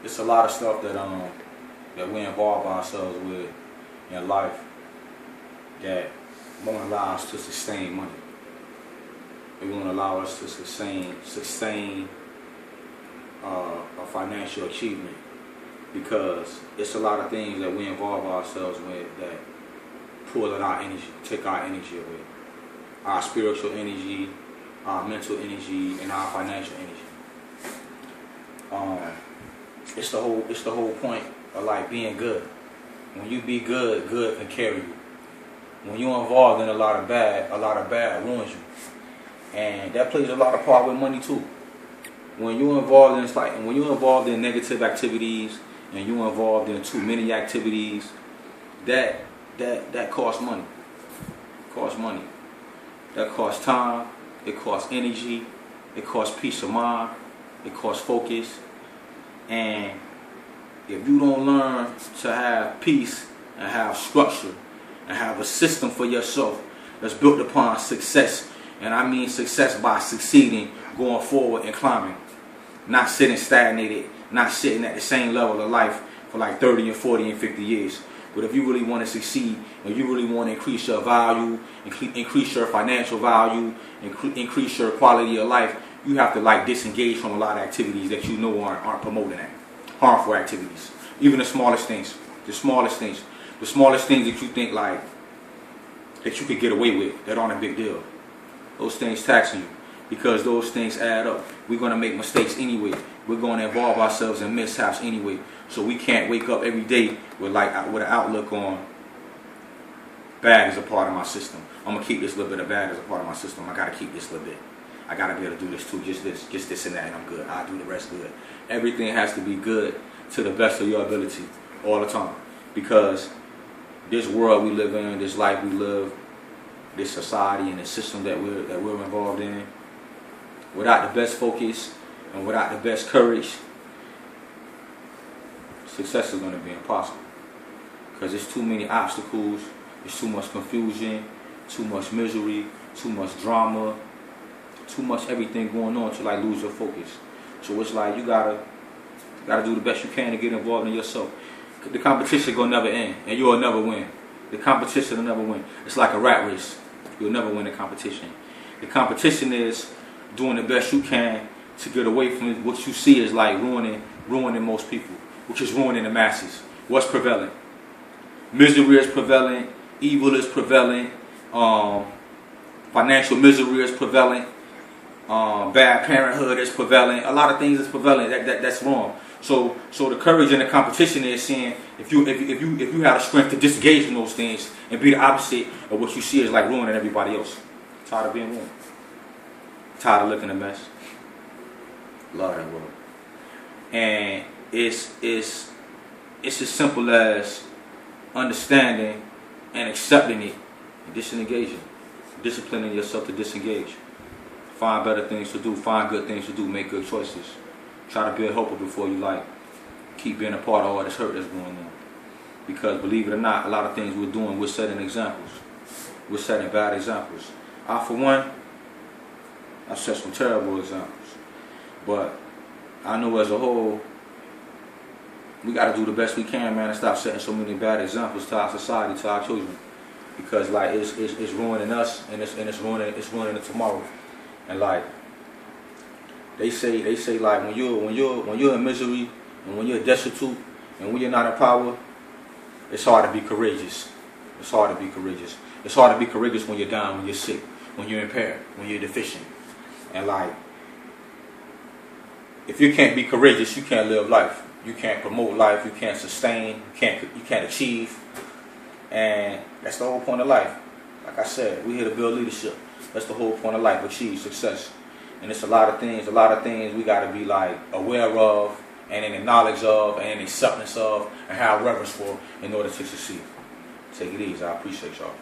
it's a lot of stuff that we involve ourselves with in life that won't allow us to sustain money. It won't allow us to sustain a financial achievement, because it's a lot of things that we involve ourselves with that pull at our energy, take our energy away. Our spiritual energy, our mental energy, and our financial energy. It's the whole point of like being good. When you be good, good can carry you. When you're involved in a lot of bad ruins you. And that plays a lot of part with money too. When you're involved in negative activities and you're involved in too many activities, that costs money. Costs money. That costs time, it costs energy, it costs peace of mind, it costs focus. And if you don't learn to have peace and have structure and have a system for yourself that's built upon success, and I mean success by succeeding, going forward and climbing, not sitting stagnated, not sitting at the same level of life for like 30 and 40 and 50 years. But if you really want to succeed, and you really want to increase your value, increase your financial value, increase your quality of life, you have to like disengage from a lot of activities that you know aren't promoting that. Harmful activities. Even the smallest things. The smallest things that you think like that you could get away with, that aren't a big deal. Those things taxing you, because those things add up. We're going to make mistakes anyway. We're going to involve ourselves in mishaps anyway. So we can't wake up every day with an outlook on bad is a part of my system. I'm going to keep this little bit of bad as a part of my system. I got to keep this little bit. I got to be able to do this too, just this and that, and I'm good. I'll do the rest good. Everything has to be good to the best of your ability all the time. Because this world we live in, this life we live, this society and the system that we're involved in, without the best focus and without the best courage, success is going to be impossible. Because there's too many obstacles, there's too much confusion, too much misery, too much drama, too much everything going on to like lose your focus. So it's like you gotta do the best you can to get involved in yourself. The competition gonna never end, and you'll never win. The competition will never win. It's like a rat race. You'll never win the competition. The competition is doing the best you can to get away from what you see is like ruining most people, which is ruining the masses. What's prevalent? Misery is prevalent. Evil is prevalent. Financial misery is prevalent. Bad parenthood is prevalent. A lot of things is prevalent. That's wrong. So the courage in the competition is saying if you have the strength to disengage from those things and be the opposite of what you see is like ruining everybody else. Tired of being ruined. Tired of looking a mess. Love that word. And it's as simple as understanding and accepting it and disengaging. Disciplining yourself to disengage. Find better things to do, find good things to do, make good choices. Try to be a helper before you like keep being a part of all this hurt that's going on. Because believe it or not, a lot of things we're doing, we're setting examples. We're setting bad examples. I, for one, I've set some terrible examples. But I know as a whole, we got to do the best we can, man, and stop setting so many bad examples to our society, to our children. Because like it's ruining us, and it's ruining the tomorrow. And like they say like when you're in misery and when you're destitute and when you're not in power, it's hard to be courageous. It's hard to be courageous. It's hard to be courageous when you're down, when you're sick, when you're impaired, when you're deficient. And like if you can't be courageous, you can't live life. You can't promote life. You can't sustain. You can't achieve. And that's the whole point of life. Like I said, we're here to build leadership. That's the whole point of life, achieve success. And it's a lot of things we got to be like aware of and in the knowledge of and in acceptance of and have reverence for in order to succeed. Take it easy. I appreciate y'all.